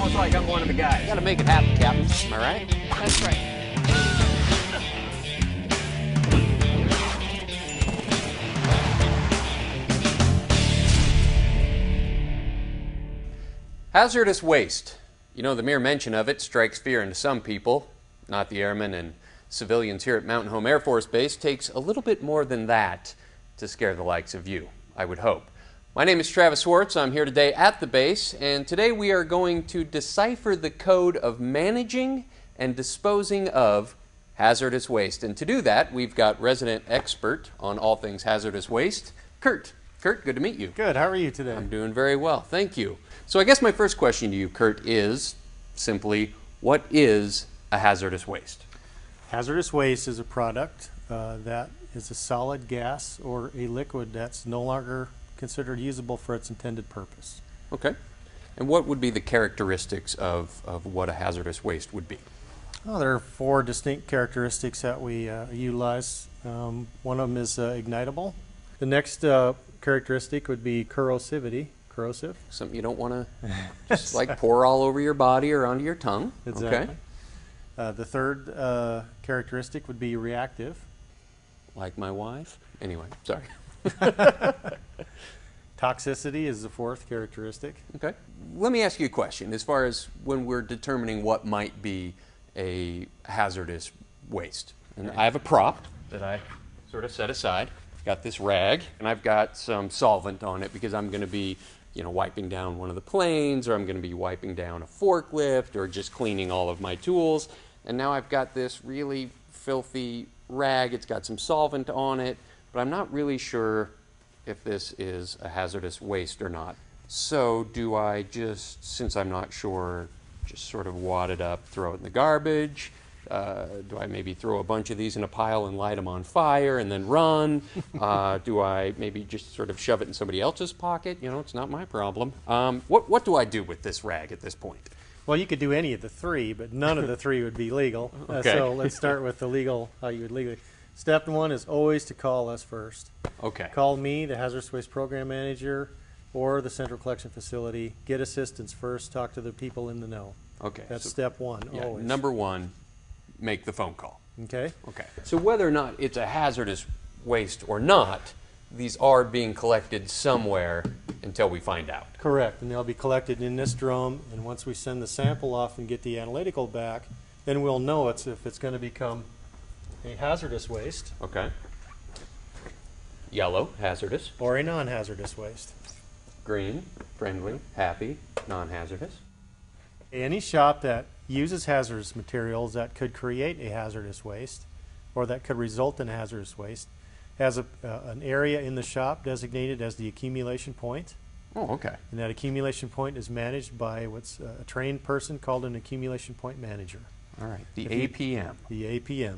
almost like I'm one of the guys. Gotta make it happen, Captain. Am I right? That's right. Hazardous waste. You know, the mere mention of it strikes fear into some people. Not the airmen and civilians here at Mountain Home Air Force Base. Takes a little bit more than that to scare the likes of you, I would hope. My name is Travis Swartz. I'm here today at the base, and today we are going to decipher the code of managing and disposing of hazardous waste. And to do that, we've got resident expert on all things hazardous waste, Kurt. Kurt, good to meet you. Good. How are you today? I'm doing very well. Thank you. So I guess my first question to you, Kurt, is simply, what is a hazardous waste? Hazardous waste is a product that is a solid gas or a liquid that's no longer considered usable for its intended purpose. Okay. And what would be the characteristics of what a hazardous waste would be? Oh, there are 4 distinct characteristics that we utilize. One of them is ignitable. The next characteristic would be corrosivity. Corrosive. Something you don't want to just like pour all over your body or onto your tongue. Exactly. Okay. The third characteristic would be reactive. Like my wife? Anyway, sorry. Toxicity is the 4th characteristic. Okay. Let me ask you a question as far as when we're determining what might be a hazardous waste. And I have a prop that I sort of set aside. I've got this rag, and I've got some solvent on it because I'm going to be, wiping down one of the planes, or I'm going to be wiping down a forklift, or just cleaning all of my tools. And now I've got this really filthy rag. It's got some solvent on it, but I'm not really sure if this is a hazardous waste or not. So do I just, since I'm not sure, just sort of wad it up, throw it in the garbage? Do I maybe throw a bunch of these in a pile and light them on fire and then run? Do I maybe just sort of shove it in somebody else's pocket? It's not my problem. What do I do with this rag at this point? Well, you could do any of the 3, but none of the 3 would be legal. Okay. So let's start with the legal, how you would legally. Step 1 is always to call us first. Okay. Call me, the Hazardous Waste Program Manager, or the Central Collection Facility. Get assistance first. Talk to the people in the know. Okay. That's so, step 1, yeah, always. Number 1, make the phone call. Okay. Okay. So whether or not it's a hazardous waste or not, these are being collected somewhere until we find out. Correct. And they'll be collected in this drum, and once we send the sample off and get the analytical back, then we'll know if it's going to become a hazardous waste. Okay. Yellow, hazardous. Or a non-hazardous waste. Green, friendly, happy, non-hazardous. Any shop that uses hazardous materials that could create a hazardous waste or that could result in hazardous waste has an area in the shop designated as the accumulation point. Oh, okay. And that accumulation point is managed by what's a trained person called an accumulation point manager. All right. The APM. The APM.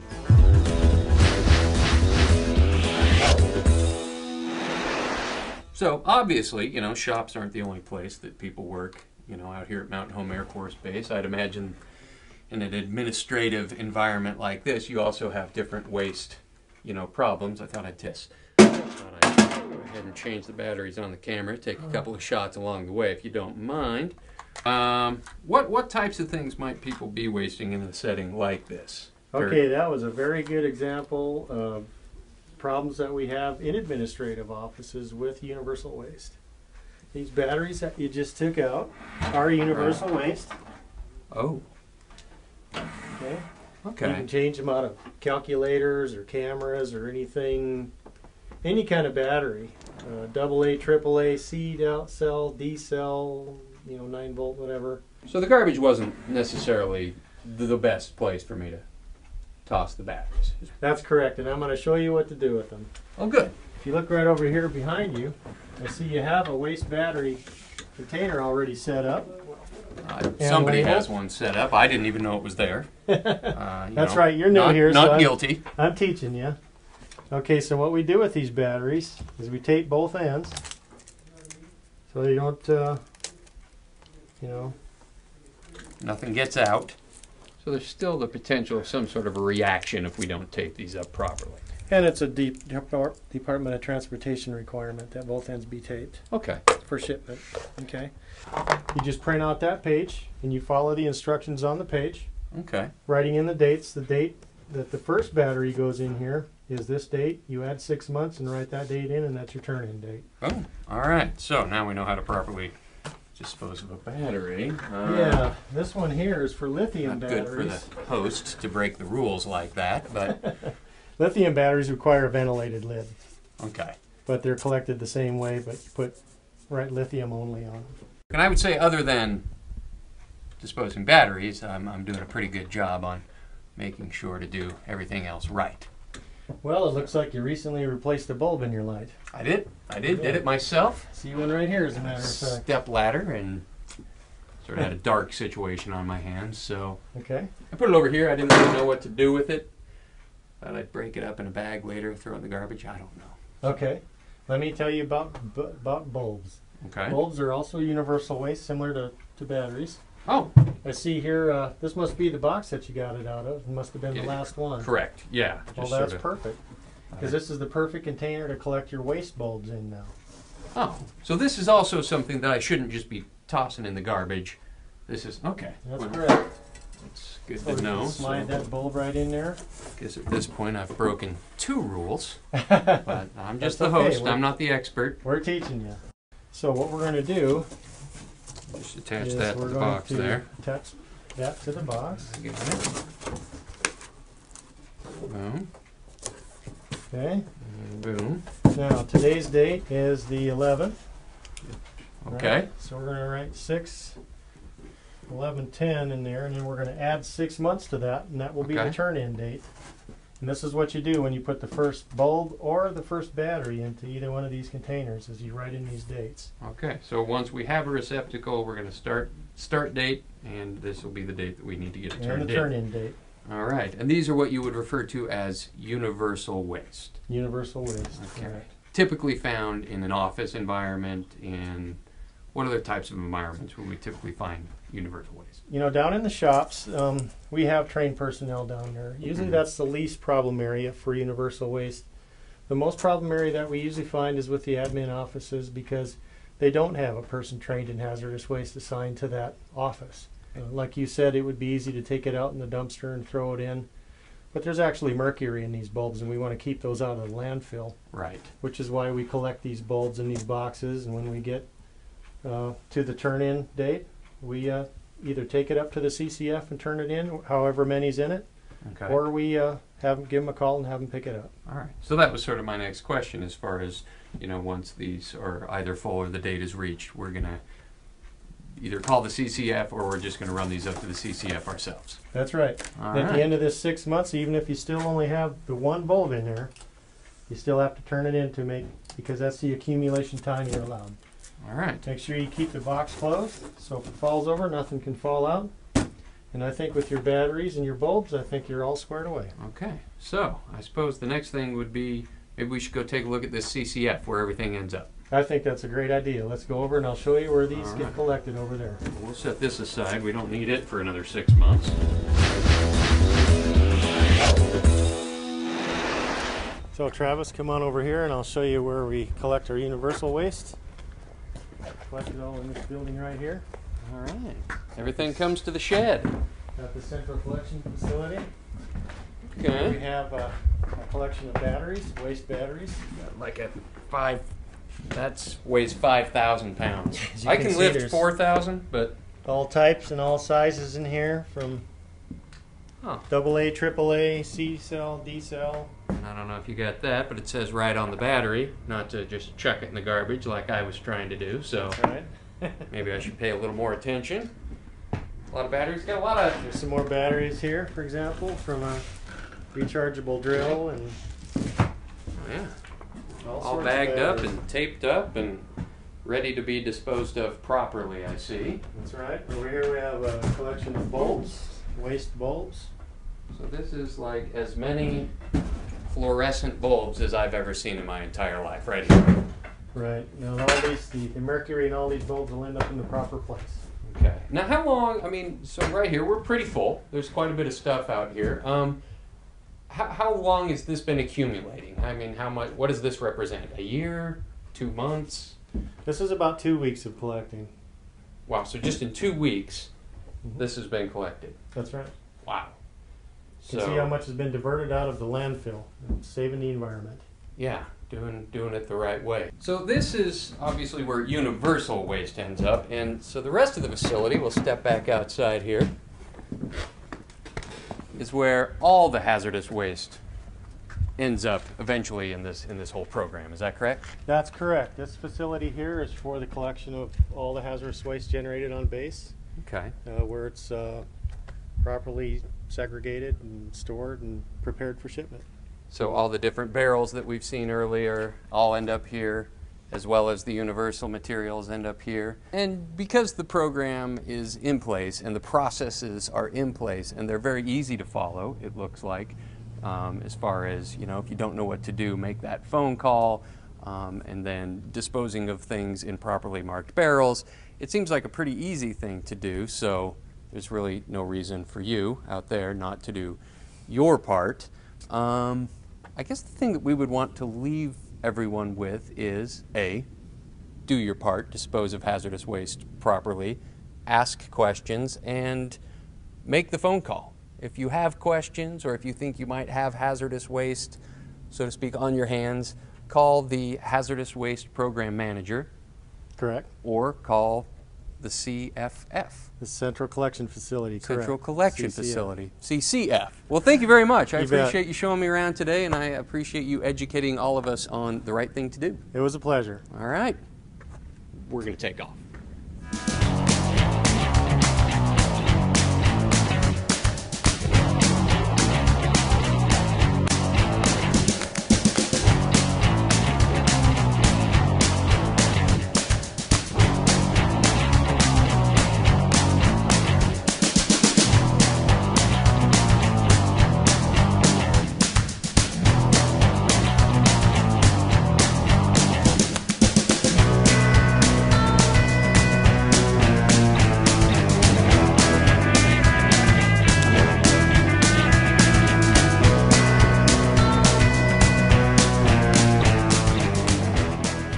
So obviously, shops aren't the only place that people work, out here at Mountain Home Air Force Base. I'd imagine in an administrative environment like this, you also have different waste, problems. I thought I'd test. I thought I'd go ahead and change the batteries on the camera, take a couple of shots along the way, if you don't mind. What types of things might people be wasting in a setting like this? Okay, that was a very good example of problems that we have in administrative offices with universal waste. These batteries that you just took out are universal waste. Oh. Okay. Okay. You can change them out of calculators or cameras or anything, any kind of battery. AA, AAA, C cell, D cell, 9 volt, whatever. So the garbage wasn't necessarily the best place for me to toss the batteries. That's correct, and I'm going to show you what to do with them. Oh, good. If you look right over here behind you, I see you have a waste battery container already set up. Somebody labeled. has one set up. I didn't even know it was there. That's right, you're new here. Not so guilty. I'm teaching you. Okay, so what we do with these batteries is we tape both ends so you don't, Nothing gets out. So there's still the potential of some sort of a reaction if we don't tape these up properly. And it's a Department of Transportation requirement that both ends be taped Okay. for shipment. Okay. You just print out that page and you follow the instructions on the page, Okay. writing in the dates. The date that the first battery goes in here is this date. You add 6 months and write that date in, and that's your turn-in date. Oh, all right. So now we know how to properly dispose of a battery. Yeah, this one here is for lithium Not batteries. good for the host to break the rules like that, but Lithium batteries require a ventilated lid, okay. but they're collected the same way, but you write lithium only on them. And I would say, other than disposing batteries, I'm doing a pretty good job on making sure to do everything else right. Well, it looks like you recently replaced a bulb in your light. I did. Did it myself. See one right here, as a matter of fact. Step ladder, and sort of had a dark situation on my hands, so Okay. I put it over here. I didn't really know what to do with it. Thought I'd break it up in a bag later, throw it in the garbage. I don't know. Okay. Let me tell you about bulbs. Okay. Bulbs are also universal waste, similar to batteries. Oh, I see here, this must be the box that you got it out of. It must have been the last one. correct. Yeah. Well, just that's sort of- perfect. Because this is the perfect container to collect your waste bulbs in now. Oh, so this is also something that I shouldn't just be tossing in the garbage. This is okay. That's well, correct. It's good So to know. slide that bulb right in there. Guess at this point I've broken 2 rules, but I'm just the okay. host. I'm not the expert. We're teaching you. So what we're going to do Just attach is that to we're the going box to there. attach that to the box. Got it. Boom. Okay. And boom. Now today's date is the 11th. Okay. Right? So we're going to write 6/11/10 in there, and then we're going to add 6 months to that, and that will be Okay. the turn-in date. And this is what you do when you put the first bulb or the first battery into either one of these containers, is you write in these dates. Okay. So once we have a receptacle, we're going to start date, and this will be the date that we need to get it And turned the in. turn-in date. All right. And these are what you would refer to as universal waste. Universal waste. Okay. Correct. Typically found in an office environment. In what other types of environments would we typically find universal waste? You know, down in the shops, we have trained personnel down there. Usually that's the least problem area for universal waste. The most problem area that we usually find is with the admin offices, because they don't have a person trained in hazardous waste assigned to that office. Like you said, it would be easy to take it out in the dumpster and throw it in. But there's actually mercury in these bulbs, and we want to keep those out of the landfill, Right. which is why we collect these bulbs in these boxes. And when we get to the turn-in date, we either take it up to the CCF and turn it in, however many's in it, Okay. or we give them a call and have them pick it up. All right. So that was sort of my next question, as far as, once these are either full or the date is reached, we're going to either call the CCF or we're just going to run these up to the CCF ourselves. That's right. All At right. the end of this 6 months, even if you still only have the one bulb in there, you still have to turn it in because that's the accumulation time you're allowed. All right. Make sure you keep the box closed, so if it falls over, nothing can fall out. And I think with your batteries and your bulbs, I think you're all squared away. Okay. So I suppose the next thing would be, maybe we should go take a look at this CCF, where everything ends up. I think that's a great idea. Let's go over and I'll show you where these All get right. collected over there. We'll set this aside. We don't need it for another 6 months. So Travis, come on over here and I'll show you where we collect our universal waste. Collect it all in this building right here. All right. Everything comes to the shed. At the central collection facility. We Okay. have a collection of batteries, waste batteries. Like a 5. That weighs 5,000 pounds. As you I can can see, lift there's- 4,000, but All types and all sizes in here, from huh. AA, AAA, C cell, D cell. I don't know if you got that, but it says right on the battery not to just chuck it in the garbage like I was trying to do. So All right. maybe I should pay a little more attention. A lot of batteries. Got a lot of. There's some more batteries here, for example, from a rechargeable drill and Oh, yeah. all All sorts of bagged up batteries. and taped up and ready to be disposed of properly, I see. That's right. Over here we have a collection of bulbs, waste bulbs. So this is like as many fluorescent bulbs as I've ever seen in my entire life, right here. Right. Now all these, the mercury in all these bulbs will end up in the proper place. Okay. Now how long, so right here, we're pretty full. There's quite a bit of stuff out here. how long has this been accumulating? I mean, how much? What does this represent? A year? 2 months? This is about 2 weeks of collecting. Wow, so just in 2 weeks, this has been collected. That's right. Wow. You can see how much has been diverted out of the landfill, saving the environment. Yeah, doing it the right way. So this is obviously where universal waste ends up, and so the rest of the facility, we'll step back outside here, is where all the hazardous waste ends up eventually in this whole program. Is that correct? That's correct. This facility here is for the collection of all the hazardous waste generated on base. Okay. Where it's properly segregated and stored and prepared for shipment. So all the different barrels that we've seen earlier all end up here, as well as the universal materials end up here. And because the program is in place and the processes are in place and they're very easy to follow, it looks like, as far as, you know, if you don't know what to do, make that phone call, and then disposing of things in properly marked barrels. It seems like a pretty easy thing to do, so there's really no reason for you out there not to do your part. I guess the thing that we would want to leave everyone with is A, do your part, dispose of hazardous waste properly, ask questions, and make the phone call. If you have questions or if you think you might have hazardous waste, so to speak, on your hands, call the Hazardous Waste Program Manager. Correct. Or call the CFF. The Central Collection Facility, correct. Central Collection CCF. Facility, CCF. Well, thank you very much. I You bet. appreciate you showing me around today, and I appreciate you educating all of us on the right thing to do. It was a pleasure. All right. We're going to take off.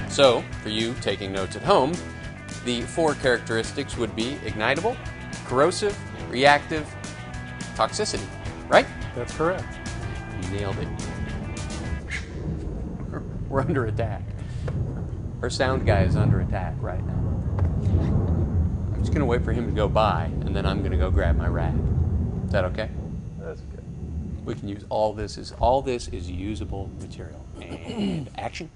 So, for you taking notes at home, the 4 characteristics would be ignitable, corrosive, reactive, toxicity, right? That's correct. Nailed it. We're under attack. Our sound guy is under attack right now. I'm just going to wait for him to go by, and then I'm going to go grab my rag. Is that okay? That's good. We can use all this is usable material. And action.